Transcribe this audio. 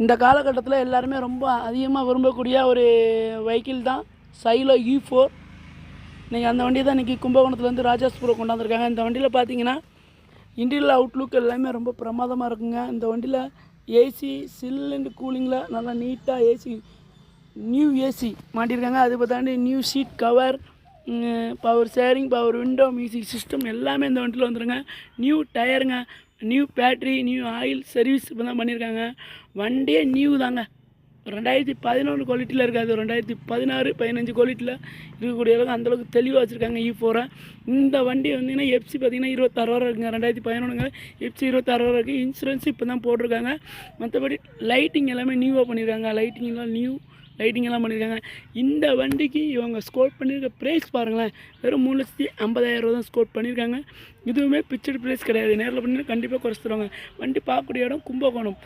இந்த காலகட்டத்தில் எல்லாருமே ரொம்ப அதிகமாக விரும்பக்கூடிய ஒரு வெஹிக்கிள் தான் சைலோ E4. இன்றைக்கி அந்த வண்டியை தான் இன்றைக்கி கும்பகோணத்துலேருந்து ராஜாஸ்புரம் கொண்டாந்துருக்காங்க. இந்த வண்டியில் பார்த்தீங்கன்னா இன்டீரியர் அவுட்லுக் எல்லாமே ரொம்ப பிரமாதமாக இருக்குங்க. இந்த வண்டியில் ஏசி சில்லுண்டு கூலிங்கில் நல்லா நீட்டாக ஏசி நியூ ஏசி மாட்டியிருக்காங்க. அது பார்த்தாண்டி new seat cover, power steering, power window, music system எல்லாமே இந்த வண்டியில் வந்துடுங்க. நியூ டயருங்க, new battery, new oil service இப்போ தான் பண்ணியிருக்காங்க. வண்டியே நியூ தாங்க. 2011 குவாலிட்டியில் இருக்காது, 2016, 15 குவாலிட்டியில் இருக்கக்கூடிய அளவுக்கு அந்தளவுக்கு தெளிவாக வச்சுருக்காங்க E4. இந்த வண்டி வந்தீங்கன்னா எஃப்சி பார்த்தீங்கன்னா 26,000 இருக்குங்க. 2011 எஃப்சி 26,000 இருக்குது. இன்சூரன்ஸ் இப்போ தான் போட்டிருக்காங்க. மற்றபடி லைட்டிங் எல்லாமே நியூவாக பண்ணியிருக்காங்க. லைட்டிங் எல்லாம் பண்ணியிருக்காங்க. இந்த வண்டிக்கு இவங்க ஸ்கோர் பண்ணியிருக்க ப்ரைஸ் பாருங்களேன், வெறும் 3,50,000 தான் ஸ்கோர் பண்ணியிருக்காங்க. இதுவுமே பிக்சடு ப்ரைஸ் கிடையாது. நேரில் பண்ணி கண்டிப்பாக குறைச்சி தருவாங்க. வண்டி பார்க்கக்கூடிய இடம் கும்பகோணம்.